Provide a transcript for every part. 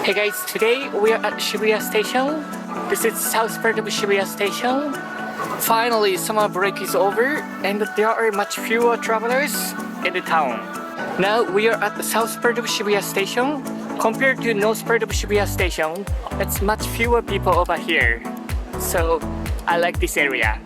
Hey guys, today we are at Shibuya Station. This is south part of Shibuya Station. Finally, summer break is over and there are much fewer travelers in the town. Now we are at the south part of Shibuya Station. Compared to north part of Shibuya Station, it's much fewer people over here. So I like this area.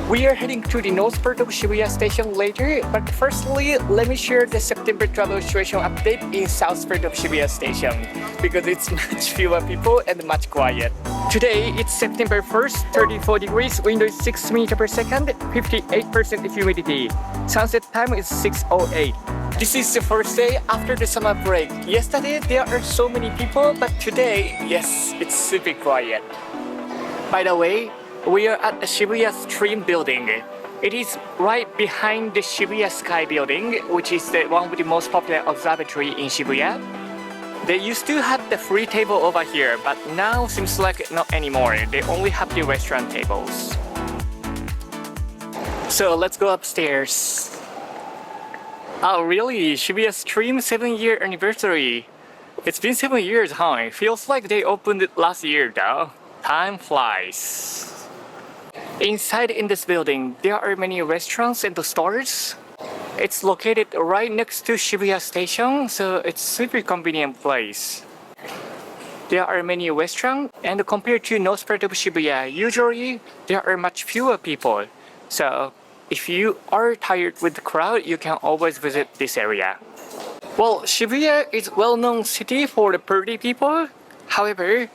We are heading to the north part of Shibuya Station later, but firstly, let me share the September travel situation update in south part of Shibuya Station because it's much fewer people and much quiet. Today, it's September 1st, 34 degrees, wind is 6 meters per second, 58% humidity. Sunset time is 6:08. This is the first day after the summer break. Yesterday, there are so many people, but today, yes, it's super quiet. By the way, we are at the Shibuya Stream building. It is right behind the Shibuya Sky building, which is one of the most popular observatory in Shibuya. They used to have the free table over here, but now seems like not anymore. They only have the restaurant tables. So let's go upstairs. Oh really? Shibuya Stream 7-year anniversary. It's been 7 years, huh? It feels like they opened it last year though. Time flies. Inside in this building, there are many restaurants and stores. It's located right next to Shibuya Station, so it's super convenient place. There are many restaurants, and compared to north part of Shibuya, usually there are much fewer people. So if you are tired with the crowd, you can always visit this area. Well, Shibuya is a well-known city for the party people. However,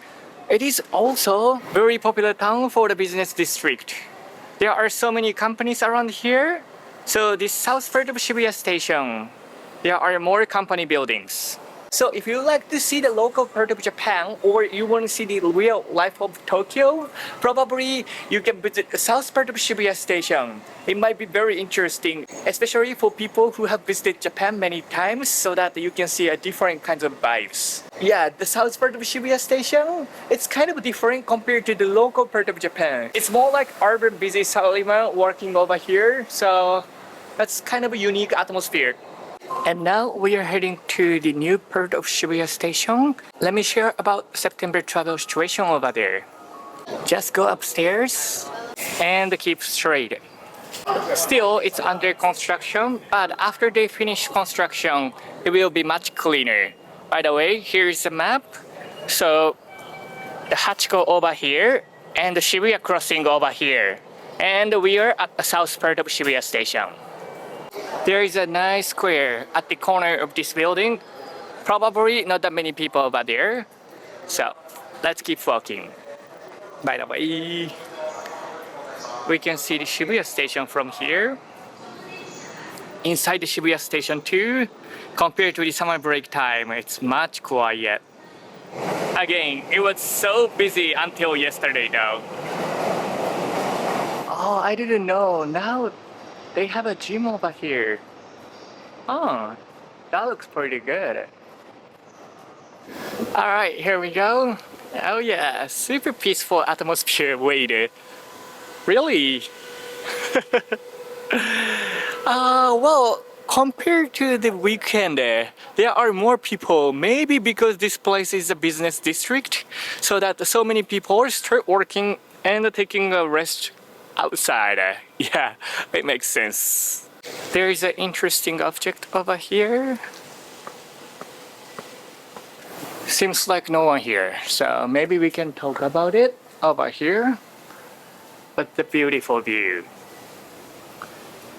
it is also a very popular town for the business district. There are so many companies around here. So this south part of Shibuya Station, there are more company buildings. So if you like to see the local part of Japan or you want to see the real life of Tokyo, probably you can visit the south part of Shibuya Station. It might be very interesting, especially for people who have visited Japan many times so that you can see a different kinds of vibes. Yeah, the south part of Shibuya Station, it's kind of different compared to the local part of Japan. It's more like urban busy salaryman working over here, so that's kind of a unique atmosphere. And now we are heading to the new part of Shibuya Station. Let me share about September travel situation over there. Just go upstairs and keep straight. Still, it's under construction, but after they finish construction, it will be much cleaner. By the way, here's the map. So, the Hachiko over here and the Shibuya crossing over here. And we are at the south part of Shibuya Station. There is a nice square at the corner of this building. Probably not that many people over there. So let's keep walking. By the way, we can see the Shibuya Station from here. Inside the Shibuya Station too, compared to the summer break time, it's much quiet. Again, it was so busy until yesterday though. Oh, I didn't know. Now they have a gym over here. Oh, that looks pretty good. Alright, here we go. Oh yeah, super peaceful atmosphere. Wait, really? Well, compared to the weekend, there are more people. Maybe because this place is a business district, so that so many people start working and taking a rest outside. Yeah, it makes sense. There is an interesting object over here. Seems like no one here, so maybe we can talk about it over here. But the beautiful view.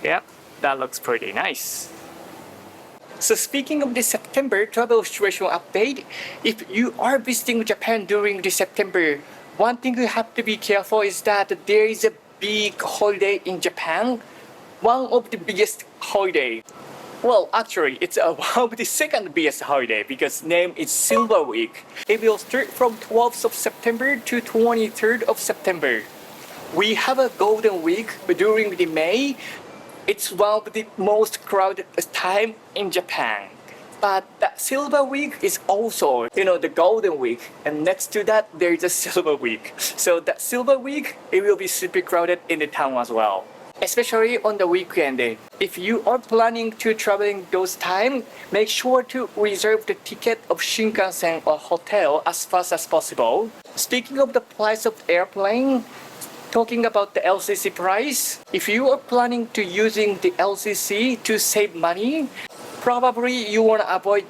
Yep, that looks pretty nice. So speaking of the September travel situation update, if you are visiting Japan during the September, one thing you have to be careful is that there is a big holiday in Japan, one of the biggest holiday. Well, actually, it's one of the second biggest holiday because name is Silver Week. It will start from 12th of September to 23rd of September. We have a Golden Week during the May. It's one of the most crowded time in Japan. But that Silver Week is also, the Golden Week. And next to that, there is a Silver Week. So that Silver Week, it will be super crowded in the town as well. especially on the weekend. If you are planning to traveling those time, make sure to reserve the ticket of Shinkansen or hotel as fast as possible. Speaking of the price of airplane, talking about the LCC price, if you are planning to using the LCC to save money, probably you want to avoid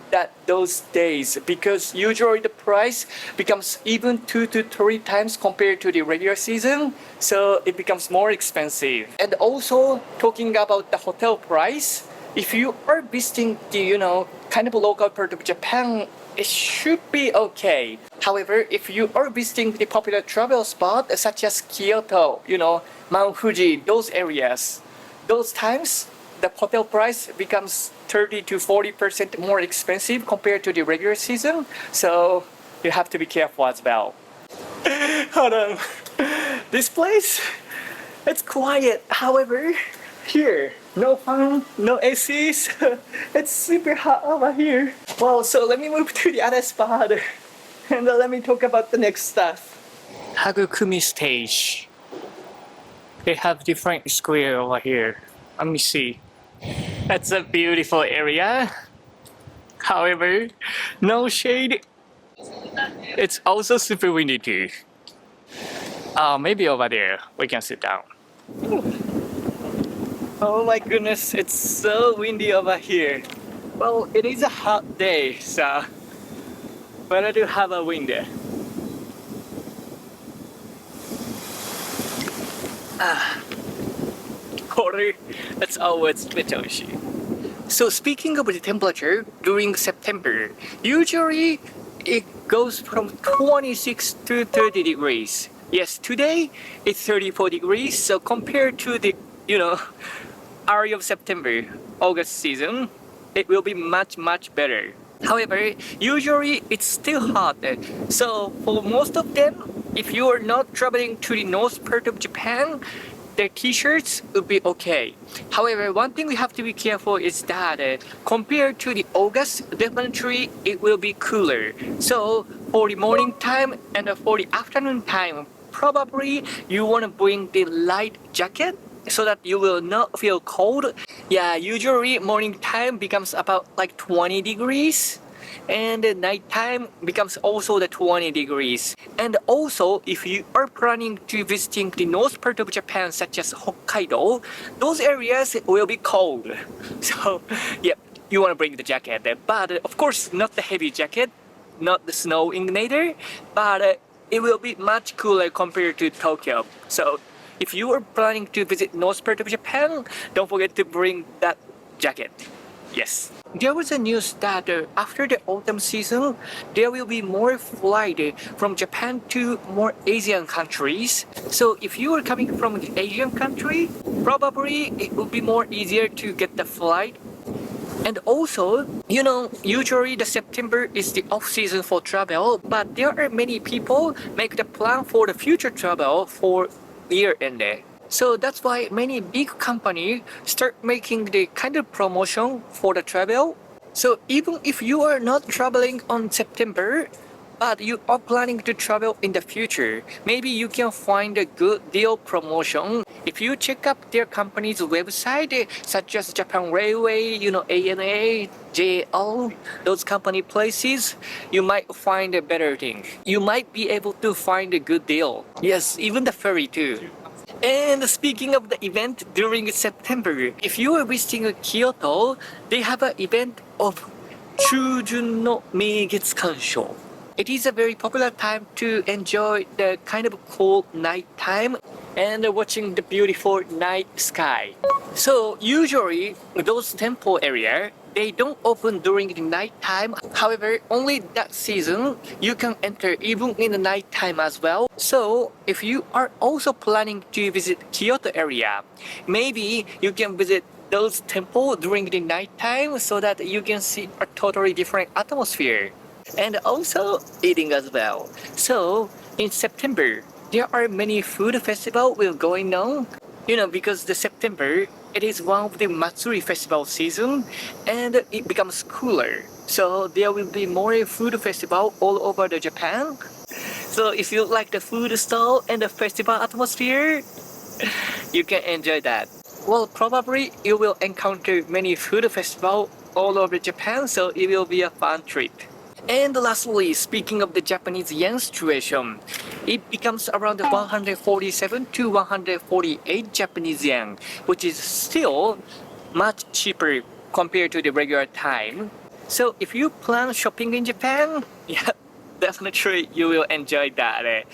those days because usually the price becomes even 2 to 3 times compared to the regular season, so it becomes more expensive. And also talking about the hotel price, if you are visiting the kind of local part of Japan, it should be okay. However, if you are visiting the popular travel spot such as Kyoto, Mount Fuji, those areas, those times the hotel price becomes 30 to 40% more expensive compared to the regular season, so you have to be careful as well. Hold on. This place, it's quiet. However, here, no fan, no ACs. It's super hot over here. Well, so let me move to the other spot and let me talk about the next stuff. Hagukumi stage. They have different square over here. Let me see. That's a beautiful area. However, no shade. It's also super windy too. Maybe over there we can sit down. Oh my goodness, it's so windy over here. Well, it is a hot day, so better to have a wind. Water, that's always better. So speaking of the temperature during September, usually it goes from 26 to 30 degrees. Yes, today it's 34 degrees, so compared to the, area of September, August season, it will be much better. However, usually it's still hot, so for most of them, if you are not traveling to the north part of Japan, their t-shirts would be okay. However, one thing we have to be careful is that compared to the August, definitely it will be cooler. So for the morning time and for the afternoon time, probably you want to bring the light jacket so that you will not feel cold. Yeah, usually morning time becomes about like 20 degrees. And the night time becomes also the 20 degrees. And also, if you are planning to visiting the north part of Japan, such as Hokkaido, those areas will be cold. So, yep, you want to bring the jacket. But of course, not the heavy jacket, not the snow ignitor, but it will be much cooler compared to Tokyo. So, if you are planning to visit north part of Japan, don't forget to bring that jacket. Yes. There was a news that after the autumn season, there will be more flight from Japan to more Asian countries. So if you are coming from the Asian country, probably it will be more easier to get the flight. And also, usually the September is the off season for travel, but there are many people make the plan for the future travel for year end. So that's why many big companies start making the kind of promotion for the travel. So even if you are not traveling on September, but you are planning to travel in the future, maybe you can find a good deal promotion. If you check up their company's website, such as Japan Railway, ANA, JL, those company places, you might find a better thing. You might be able to find a good deal. Yes, even the ferry too. And speaking of the event during September, if you are visiting Kyoto, they have an event of Chujun no Meigetsukansho. It is a very popular time to enjoy the kind of cool night time and watching the beautiful night sky. So usually those temple area, they don't open during the night time. However, only that season you can enter even in the night time as well. So if you are also planning to visit Kyoto area, maybe you can visit those temples during the night time so that you can see a totally different atmosphere. And also eating as well. So in September, there are many food festivals will going on. Because the September, it is one of the Matsuri festival season and it becomes cooler. So there will be more food festival all over the Japan. So if you like the food style and the festival atmosphere, you can enjoy that. Well, probably you will encounter many food festivals all over Japan, so it will be a fun trip. And lastly, speaking of the Japanese yen situation, it becomes around 147 to 148 Japanese yen, which is still much cheaper compared to the regular time. So if you plan shopping in Japan, yeah, definitely you will enjoy that.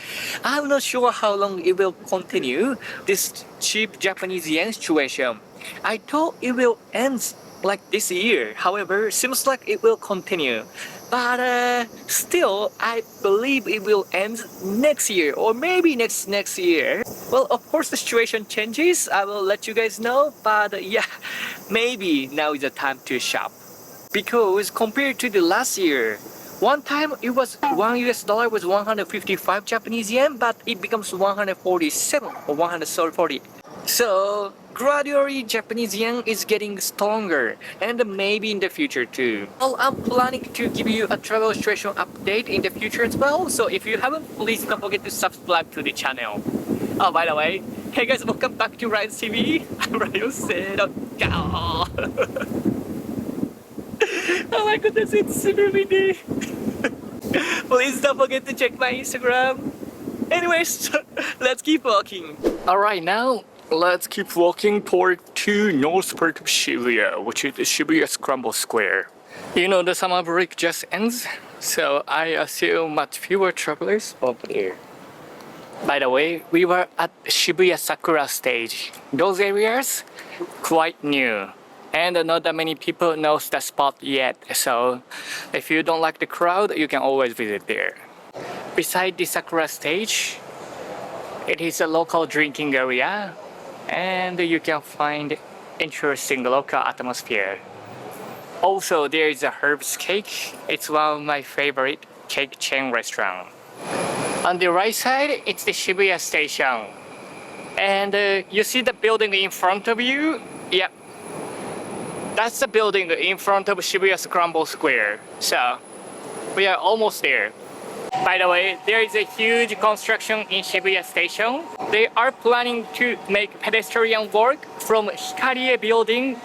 I'm not sure how long it will continue, this cheap Japanese yen situation. I thought it will end like this year. However, seems like it will continue. But still, I believe it will end next year or maybe next year. Well, of course, the situation changes. I will let you guys know. But yeah, maybe now is the time to shop. Because compared to the last year, one time it was $1 was 155 Japanese yen, but it becomes 147 or 140. So gradually Japanese yen is getting stronger, and maybe in the future too. Well, I'm planning to give you a travel situation update in the future as well. So if you haven't, please don't forget to subscribe to the channel. Oh, by the way, hey guys, welcome back to Ryan's TV. I'm Rion said, oh my goodness, it's super windy. Please don't forget to check my Instagram. Anyways, let's keep walking. Alright, now let's keep walking toward to north part of Shibuya, which is the Shibuya Scramble Square. You know, the summer break just ends, so I assume much fewer travelers over there. By the way, we were at Shibuya Sakura stage. Those areas, quite new. And not that many people knows the spot yet, so if you don't like the crowd, you can always visit there. Beside the Sakura stage, it is a local drinking area, and you can find interesting local atmosphere. Also, there is a Herb's Cake. It's one of my favorite cake chain restaurants. On the right side, it's the Shibuya station. And you see the building in front of you? Yep. That's the building in front of Shibuya Scramble Square. So, we are almost there. By the way, there is a huge construction in Shibuya Station. They are planning to make pedestrian walk from Hikarie building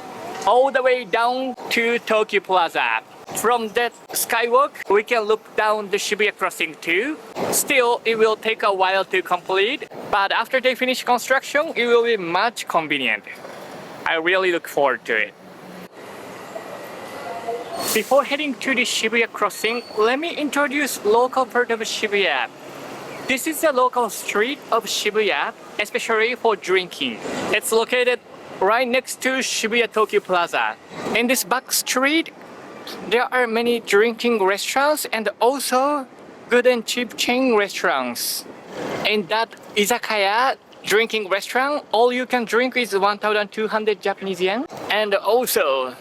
all the way down to Tokyo Plaza. From that skywalk, we can look down the Shibuya crossing too. Still, it will take a while to complete, but after they finish construction, it will be much convenient. I really look forward to it. Before heading to the Shibuya crossing, let me introduce local part of Shibuya. This is the local street of Shibuya, especially for drinking. It's located right next to Shibuya Tokyo Plaza. In this back street, there are many drinking restaurants and also good and cheap chain restaurants. In that izakaya drinking restaurant, all you can drink is 1,200 Japanese yen. And also,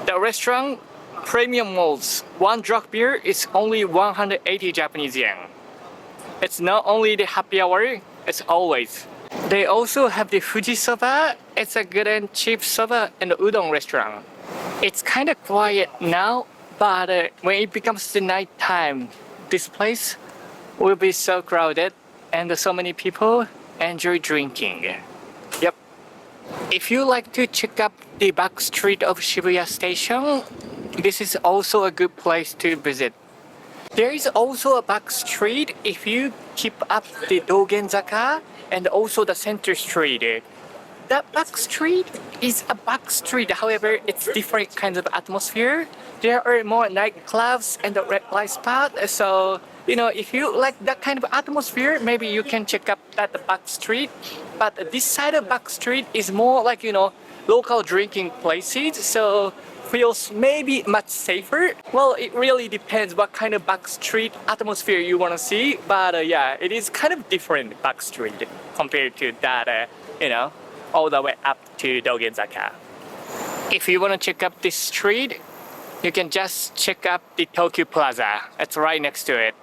the restaurant premium malls, one drug beer is only 180 Japanese yen. It's not only the happy hour, it's always. They also have the Fujisoba. It's a good and cheap soba and udon restaurant. It's kind of quiet now, but when it becomes the night time, this place will be so crowded and so many people enjoy drinking. Yep. If you like to check up the back street of Shibuya Station, this is also a good place to visit. There is also a back street if you keep up the Dogenzaka and also the center street. That back street is a back street, however, it's different kinds of atmosphere. There are more nightclubs and the red light spot, so you know, if you like that kind of atmosphere, maybe you can check up that back street. But this side of back street is more like, you know, local drinking places, so feels maybe much safer. Well, it really depends what kind of back street atmosphere you want to see, but yeah, it is kind of different back street compared to that, you know, all the way up to Dogenzaka. If you want to check up this street, you can just check up the Tokyo Plaza. It's right next to it.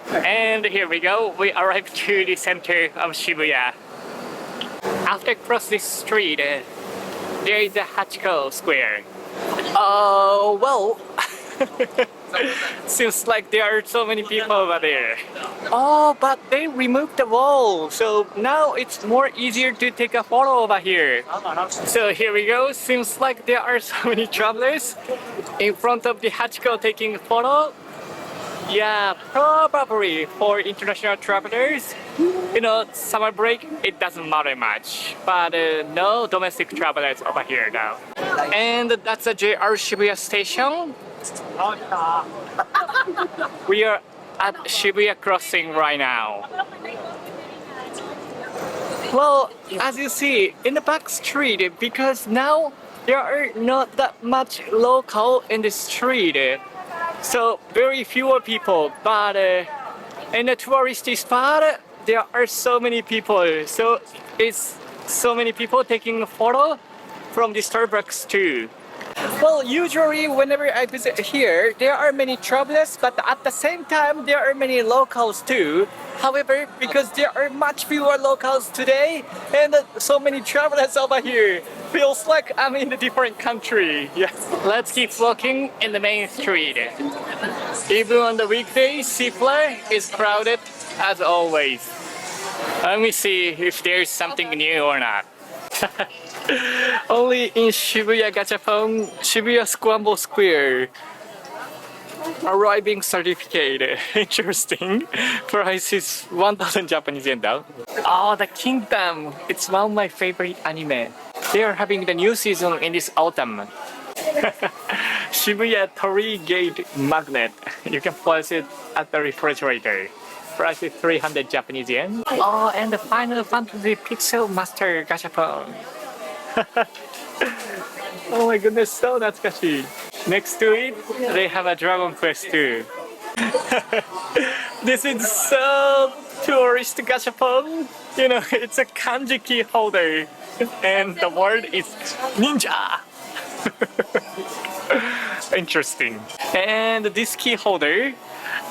And here we go, we arrived to the center of Shibuya. After cross this street, there is a Hachiko Square. Oh, well, seems like there are so many people over there. Oh, but they removed the wall, so now it's more easier to take a photo over here. So here we go. Seems like there are so many travelers in front of the Hachiko taking a photo. Yeah, probably for international travelers. You know, summer break, it doesn't matter much. But no domestic travelers over here now. And that's the JR Shibuya station. We are at Shibuya crossing right now. Well, as you see, in the back street, because now there are not that much local in the street. So very fewer people, but in the touristy spot, there are so many people. So it's so many people taking a photo from the Starbucks too. Well, usually whenever I visit here, there are many travelers, but at the same time, there are many locals too. However, because there are much fewer locals today and so many travelers over here, feels like I'm in a different country. Yes. Let's keep walking in the main street. Even on the weekdays, Seafly is crowded as always. Let me see if there's something new or not. Only in Shibuya Gachapon, Shibuya Scramble Square. Arriving certificate. Interesting. Price is 1,000 Japanese yen though. Oh, The Kingdom. It's one of my favorite anime. They are having the new season in this autumn. Shibuya Torii Gate Magnet. You can place it at the refrigerator. Price is 300 Japanese yen. Oh, and the Final Fantasy Pixel Master Gachapon. Oh my goodness, so natsukashi. Next to it, they have a Dragon Quest too. This is so tourist gachapon. You know, it's a kanji key holder. And the word is ninja. Interesting. And this key holder,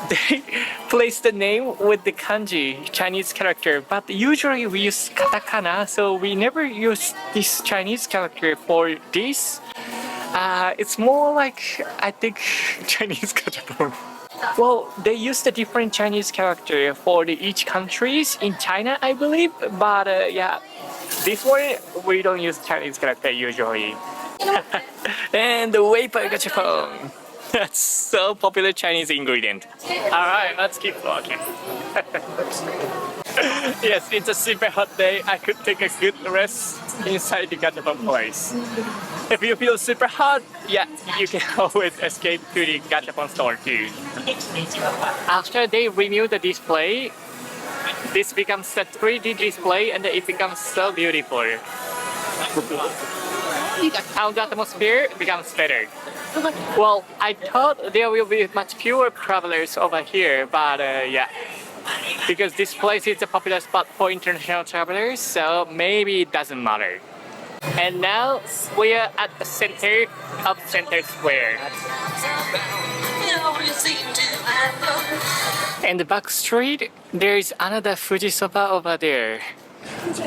they place the name with the kanji, Chinese character, but usually we use katakana, so we never use this Chinese character for this. It's more like, I think, Chinese gachapon. Well, they use the different Chinese character for each countries in China, I believe, but yeah, this one we don't use Chinese character usually. And the wafer gachapon. That's so popular Chinese ingredient. Alright, let's keep walking. Yes, it's a super hot day. I could take a good rest inside the gachapon place. If you feel super hot, yeah, you can always escape to the gachapon store too. After they renew the display, this becomes a 3D display and it becomes so beautiful. How the atmosphere becomes better. Well, I thought there will be much fewer travelers over here, but yeah, because this place is a popular spot for international travelers, so maybe it doesn't matter. And now we are at the center of Center Square. In the back street, there is another Fujisoba over there.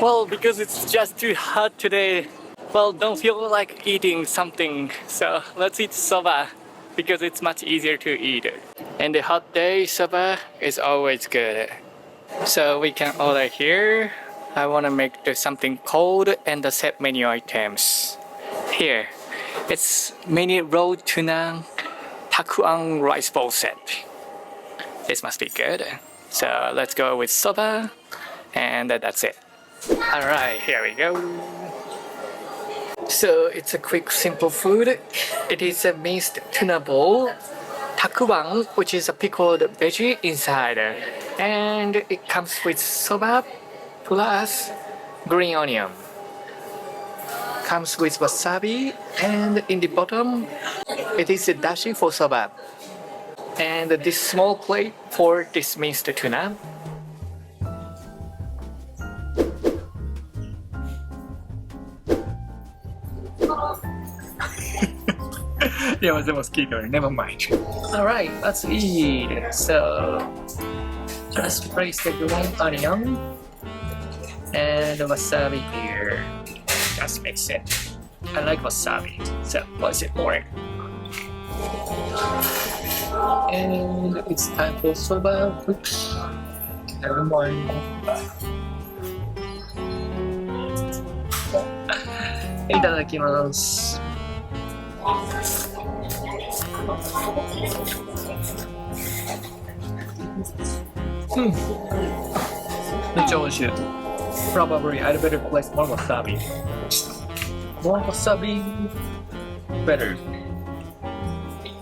Well, because it's just too hot today, well, don't feel like eating something, so let's eat soba because it's much easier to eat. And the hot day soba is always good. So we can order here. I want to make something cold and the set menu items. Here, it's mini raw tuna takuan rice bowl set. This must be good. So let's go with soba, and that's it. Alright, here we go. So it's a quick, simple food. It is a minced tuna bowl, takuan, which is a pickled veggie inside, and it comes with soba plus green onion. Comes with wasabi, and in the bottom, it is a dashi for soba. And this small plate for this minced tuna. There was a mosquito, never mind. Alright, let's eat. So, just place the green onion and the wasabi here. Just mix it. I like wasabi, so place it more. And it's time for soba. Oops. Never mind. Itadakimasu. It's probably I'd better place more wasabi. More wasabi, better.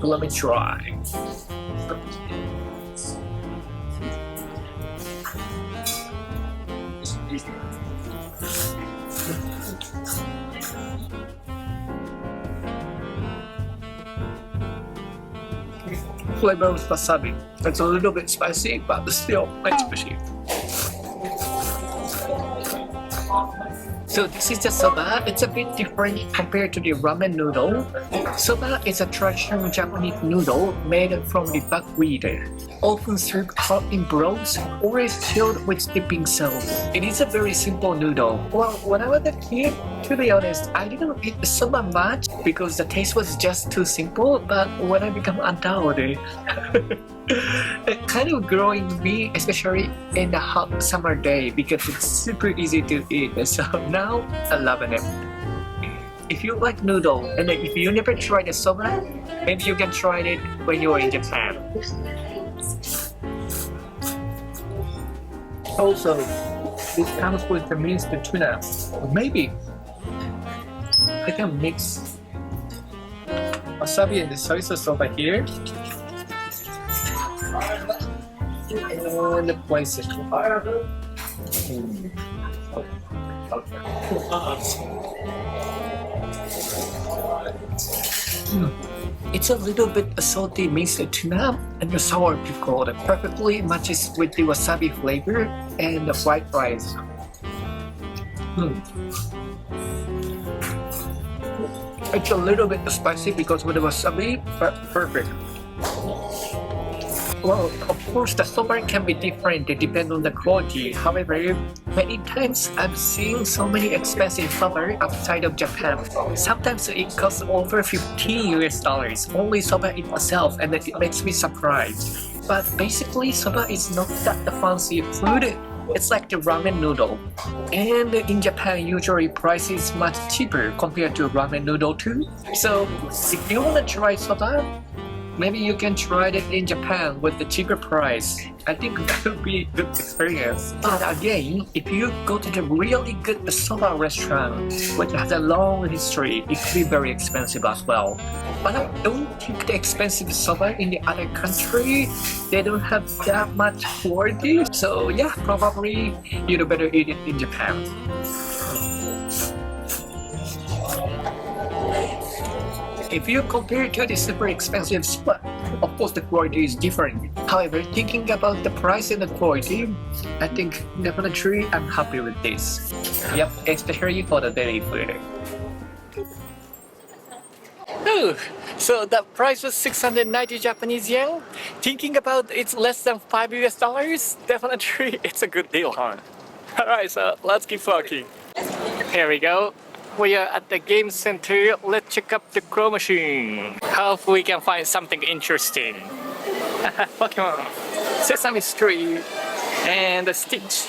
Let me try. Flavor of wasabi. It's a little bit spicy, but still quite spicy. So this is the soba. It's a bit different compared to the ramen noodle. Soba is a traditional Japanese noodle made from the buckwheat, often served hot in broths or is filled with dipping sauce. It is a very simple noodle. Well, when I was a kid, to be honest, I didn't eat soba much because the taste was just too simple, but when I become adult, it kind of grew in me, especially in the hot summer day because it's super easy to eat. So now I love it. If you like noodle and if you never tried the soba, maybe you can try it when you're in Japan. Also, this comes with the minced tuna. Maybe I can mix wasabi and the soy sauce over here and place it. It's a little bit salty minced tuna and the sour pickle that perfectly matches with the wasabi flavor and the fried rice. It's a little bit spicy because with the wasabi, but perfect. Well, of course, the soba can be different depending on the quality. However, many times I've seen so many expensive soba outside of Japan. Sometimes it costs over $15 only soba itself, and it makes me surprised. But basically, soba is not that fancy food. It's like the ramen noodle. And in Japan, usually price is much cheaper compared to ramen noodle too. So if you want to try soba, maybe you can try it in Japan with the cheaper price. I think that would be a good experience. But again, if you go to the really good soba restaurant, which has a long history, it could be very expensive as well. But I don't think the expensive soba in the other country, they don't have that much quality. So yeah, probably you'd better eat it in Japan. If you compare it to the super expensive soba, of course the quality is different. However, thinking about the price and the quality, I think definitely I'm happy with this. Yep, especially for the daily food. Ooh, so that price was 690 Japanese yen. Thinking about it's less than $5, definitely it's a good deal, huh? Alright, so let's keep walking. Here we go. We are at the game center. Let's check up the claw machine. Hope we can find something interesting. Pokemon, Sesame Street, and the Stitch.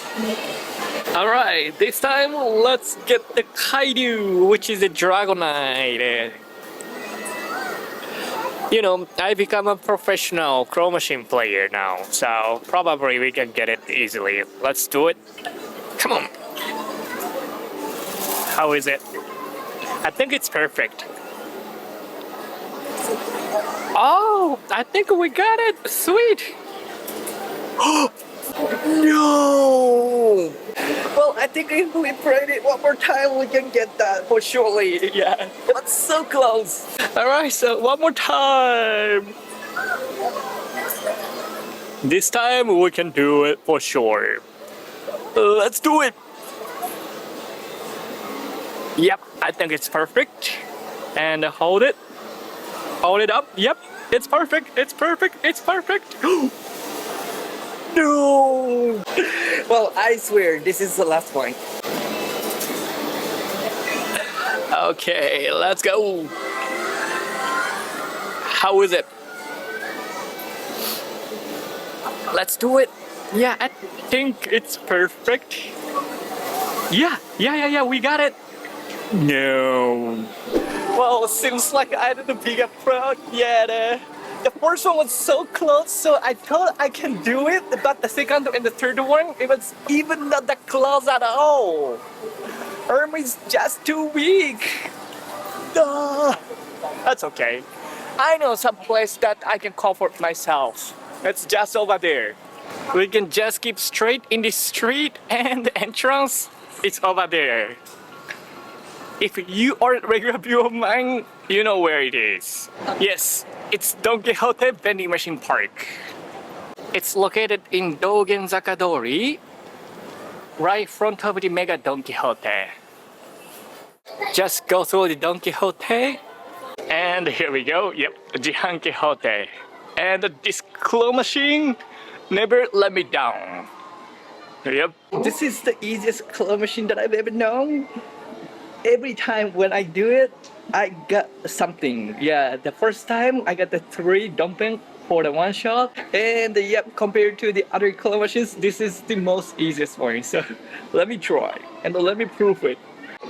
Alright, this time let's get the Kaiju, which is a Dragonite. You know, I become a professional claw machine player now, so probably we can get it easily. Let's do it. Come on. How is it? I think it's perfect. Oh, I think we got it. Sweet. No. Well, I think if we played it one more time, we can get that for surely. Yeah, that's so close. All right, so one more time. This time we can do it for sure. Let's do it. Yep, I think it's perfect. And hold it. Hold it up. Yep, it's perfect. It's perfect. It's perfect. No! Well, I swear, this is the last one. Okay, let's go. How is it? Let's do it. Yeah, I think it's perfect. Yeah, we got it. No. Well, seems like I didn't pick up proud yet. The first one was so close, so I thought I can do it, but the second and the third one, it was even not that close at all. Arm is just too weak. Duh. That's okay. I know some place that I can comfort myself. It's just over there. We can just keep straight in the street and the entrance is over there. If you are a regular viewer of mine, you know where it is. Yes, it's Don Quixote Vending Machine Park. It's located in Dogen Dori, right in front of the Mega Don Quixote. Just go through the Don Quixote, and here we go. Yep, Jihan Quixote. And this claw machine never let me down. Yep. This is the easiest claw machine that I've ever known. Every time when I do it, I got something. Yeah, the first time I got the 3 dumping for the one shot, and yep, compared to the other claw machines, this is the most easiest one. So let me try and let me prove it.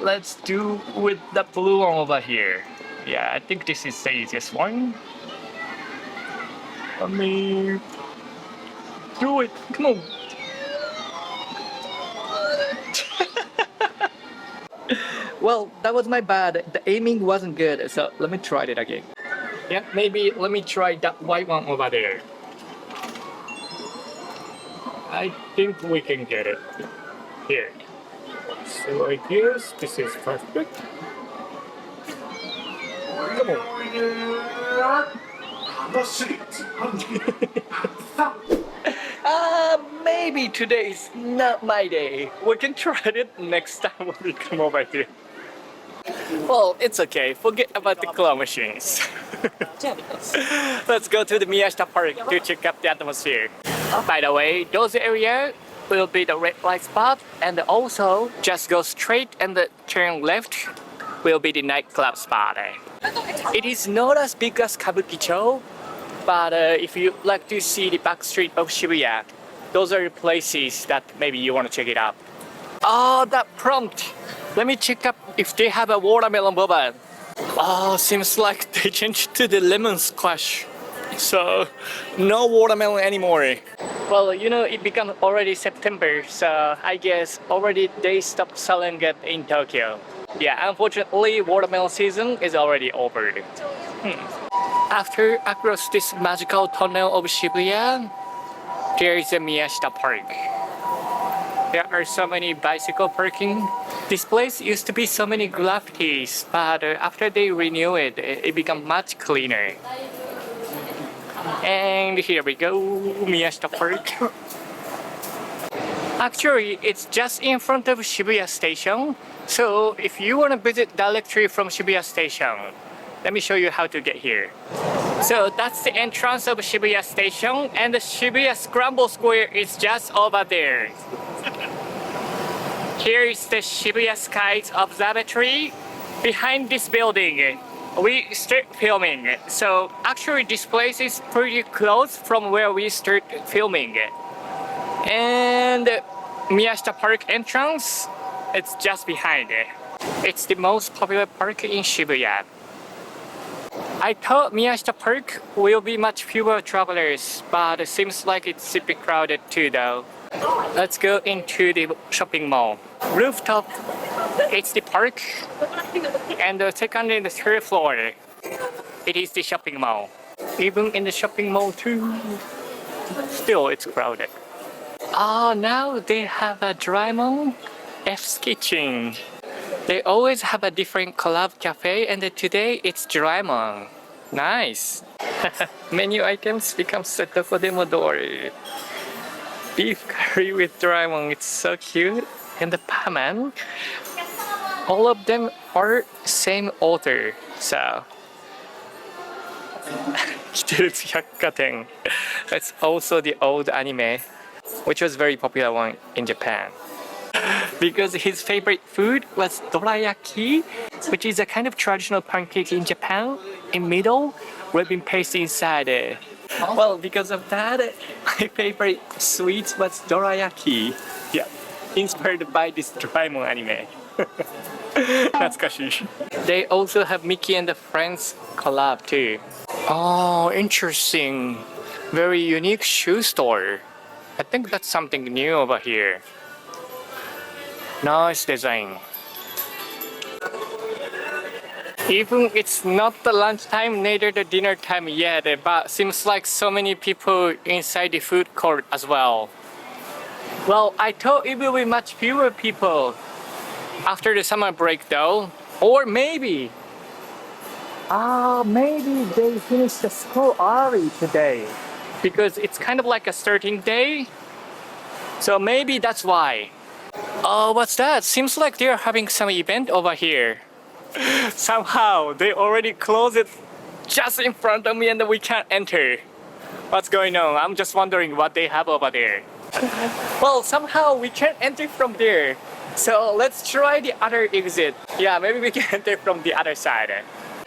Let's do with the blue one over here. Yeah, I think this is the easiest one. Let me do it. Come on. Well, that was my bad. The aiming wasn't good, so let me try it again. Yeah, maybe let me try that white one over there. I think we can get it. Here. So I guess this is perfect. Come on. Maybe today's not my day. We can try it next time when we come over here. Well, it's okay. Forget about the claw machines. Let's go to the Miyashita Park to check out the atmosphere. By the way, those areas will be the red light spot, and also just go straight and turn left will be the nightclub spot. It is not as big as Kabukicho, but if you like to see the back street of Shibuya, those are the places that maybe you want to check it out. Oh, that prompt! Let me check up if they have a watermelon boba. Oh, seems like they changed to the lemon squash. So, no watermelon anymore. Well, you know, it became already September, so I guess already they stopped selling it in Tokyo. Yeah, unfortunately, watermelon season is already over. After across this magical tunnel of Shibuya, there is a Miyashita Park. There are so many bicycle parking. This place used to be so many graffitis, but after they renew it, it became much cleaner. And here we go, Miyashita Park. Actually, it's just in front of Shibuya Station. So if you want to visit directly from Shibuya Station, let me show you how to get here. So that's the entrance of Shibuya Station, and the Shibuya Scramble Square is just over there. Here is the Shibuya Skies Observatory. Behind this building, we start filming. So actually this place is pretty close from where we start filming. And Miyashita Park entrance, it's just behind it. It's the most popular park in Shibuya. I thought Miyashita Park will be much fewer travelers, but it seems like it's a bit crowded too though. Let's go into the shopping mall. Rooftop, it's the park, and the second and the third floor, it is the shopping mall. Even in the shopping mall too, still it's crowded. Oh, now they have a Doraemon F's Kitchen. They always have a different collab cafe, and today it's Doraemon. Nice. Menu items becomes the Dokodemodori. Beef curry with Doraemon, it's so cute. And the Paman, all of them are same author. So, Kiteru's Hyakkaten. That's also the old anime, which was very popular one in Japan. Because his favorite food was dorayaki, which is a kind of traditional pancake in Japan. In middle, ribbon paste inside it. Well, because of that, my favorite sweet was dorayaki. Yeah, inspired by this Doraemon anime. 懐かしい. They also have Mickey and the Friends collab too. Oh, interesting. Very unique shoe store. I think that's something new over here. Nice design. Even it's not the lunchtime, neither the dinner time yet, but seems like so many people inside the food court as well. Well, I thought it will be much fewer people after the summer break though. Or maybe maybe they finished the school early today. Because it's kind of like a starting day. So maybe that's why. Oh, what's that? Seems like they're having some event over here. Somehow they already closed it just in front of me and we can't enter. What's going on? I'm just wondering what they have over there. Well, somehow we can't enter from there. So let's try the other exit. Yeah, maybe we can enter from the other side.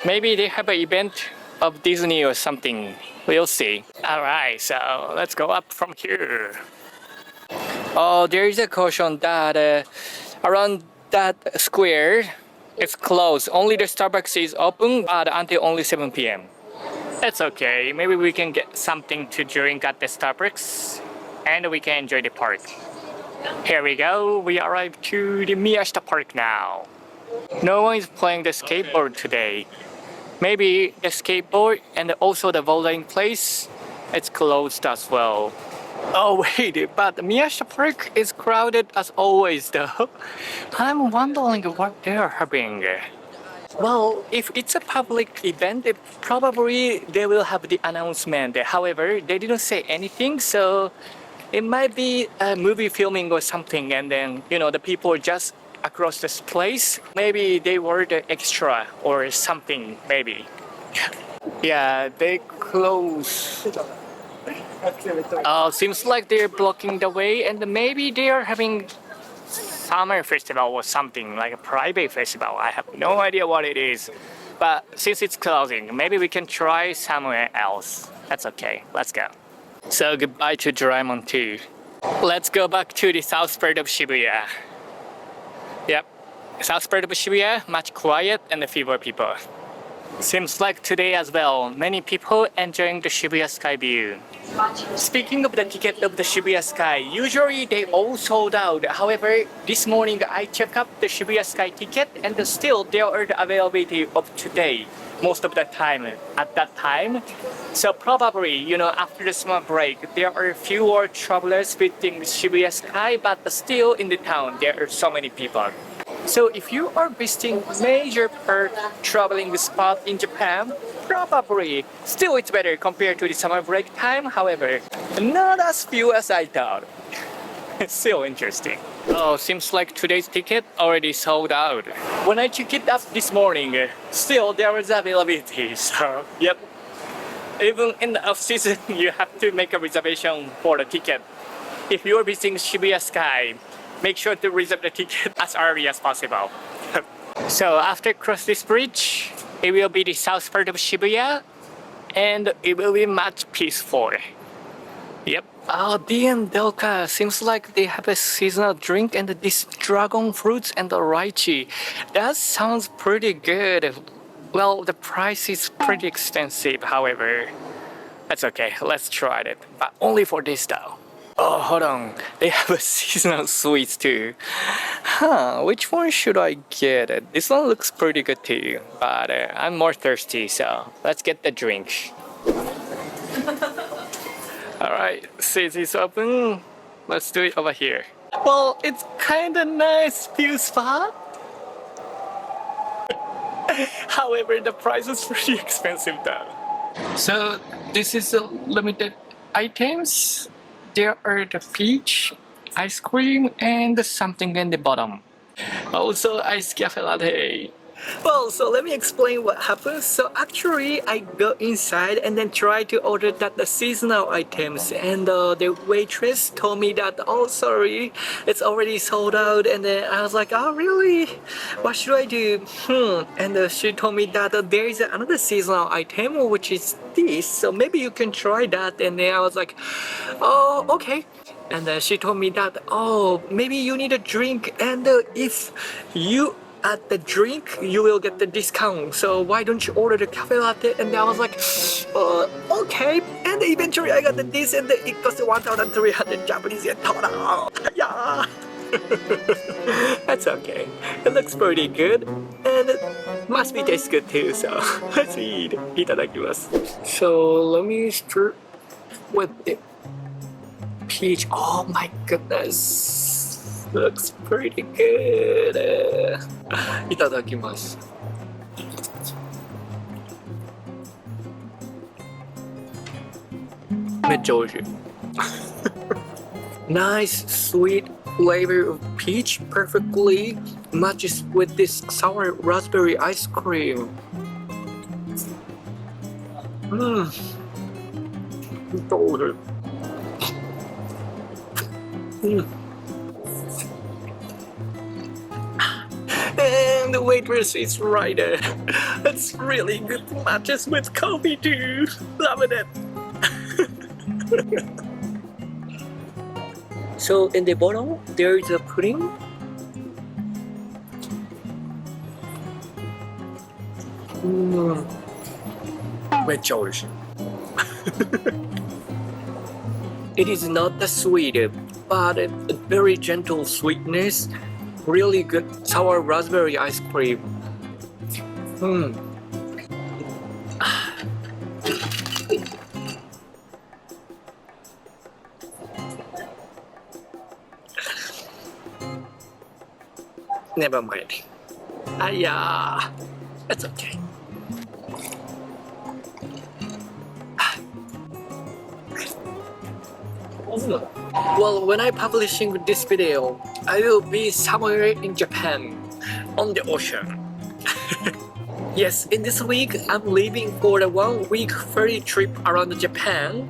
Maybe they have an event of Disney or something. We'll see. Alright, so let's go up from here. Oh, there is a caution that around that square it's closed. Only the Starbucks is open, but until only 7 p.m. It's okay. Maybe we can get something to drink at the Starbucks and we can enjoy the park. Here we go. We arrived to the Miyashita park now. No one is playing the skateboard today. Maybe the skateboard and also the bowling place, it's closed as well. Oh wait, but Miyashita Park is crowded as always though. I'm wondering what they're having. Well, if it's a public event, probably they will have the announcement. However, they didn't say anything, so it might be a movie filming or something, and then, you know, the people just across this place, maybe they were the extra or something, maybe. Yeah, they close. Seems like they're blocking the way, and maybe they are having summer festival or something, like a private festival. I have no idea what it is. But since it's closing, maybe we can try somewhere else. That's okay, let's go. So goodbye to Doraemon 2. Let's go back to the south part of Shibuya. Yep, south part of Shibuya, much quiet and fewer people. Seems like today as well, many people enjoying the Shibuya Sky view. Speaking of the ticket of the Shibuya Sky, usually they all sold out. However, this morning I checked up the Shibuya Sky ticket and still there are the availability of today. Most of the time at that time. So probably, you know, after the summer break, there are fewer travelers visiting Shibuya Sky, but still in the town, there are so many people. So if you are visiting major park traveling spot in Japan, probably still it's better compared to the summer break time. However, not as few as I thought. It's still interesting. Oh, seems like today's ticket already sold out. When I checked it up this morning, still there was availability. So, yep. Even in the off season, you have to make a reservation for the ticket. If you are visiting Shibuya Sky, make sure to reserve the ticket as early as possible. So after cross this bridge, it will be the south part of Shibuya, and it will be much peaceful. Yep. Oh, DM Delka, seems like they have a seasonal drink and this dragon fruits and the lychee. That sounds pretty good. Well, the price is pretty expensive, however. That's okay, let's try it. But only for this though. Oh, hold on. They have a seasonal sweets too. Which one should I get? This one looks pretty good too, but I'm more thirsty, so let's get the drink. Alright, since it's open, let's do it over here. Well, it's kinda nice view spot. However, the price is pretty expensive though. So, this is the limited items. There are the peach, ice cream, and something in the bottom. Also, iced cafe latte. Well, so let me explain what happened. So actually, I go inside and then try to order that the seasonal items, and the waitress told me that, oh sorry, it's already sold out. And then I was like, oh really? What should I do? And she told me that there is another seasonal item which is this, so maybe you can try that. And then I was like, oh okay. And she told me that, oh, maybe you need a drink, and if you add the drink, you will get the discount. So why don't you order the cafe latte? And I was like, okay. And eventually I got this, and it cost 1,300 Japanese yen total. Yeah. That's okay. It looks pretty good, and it must be tastes good too. So let's eat. いただきます. So let me start with it. Peach. Oh my goodness, looks pretty good. いただきます。めっちゃ美味しい。Nice sweet flavor of peach perfectly matches with this sour raspberry ice cream. And the waitress is right there. It's really good matches with coffee too. Loving it. So in the bottom there is a pudding. It is not that sweet, but a very gentle sweetness. Really good sour raspberry ice cream. Never mind. Yeah, it's okay. Well, when I'm publishing this video, I will be somewhere in Japan, on the ocean. Yes, in this week, I'm leaving for a 1-week ferry trip around Japan.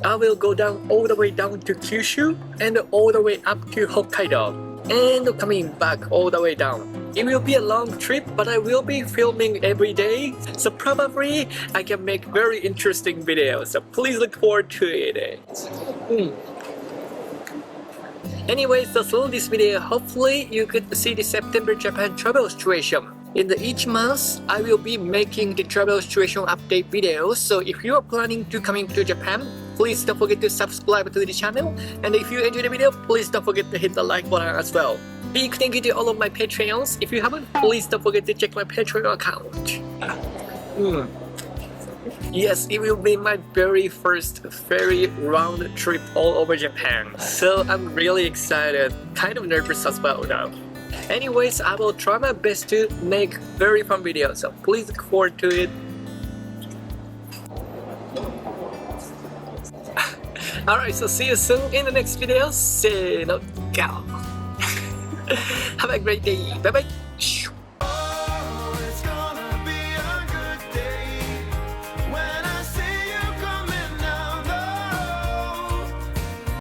I will go down all the way down to Kyushu and all the way up to Hokkaido, and coming back all the way down. It will be a long trip, but I will be filming every day, so probably I can make very interesting videos, so please look forward to it. Anyway, so through this video, hopefully you could see the September Japan travel situation. In each month, I will be making the travel situation update videos, so if you are planning to coming to Japan, please don't forget to subscribe to the channel, and if you enjoyed the video, please don't forget to hit the like button as well. Big thank you to all of my Patreons. If you haven't, please don't forget to check my Patreon account. Yes, it will be my very first ferry round trip all over Japan. So I'm really excited, kind of nervous as well now. Anyways, I will try my best to make very fun videos, so please look forward to it. Alright, so see you soon in the next video. せーの、go! Have a great day. Bye bye!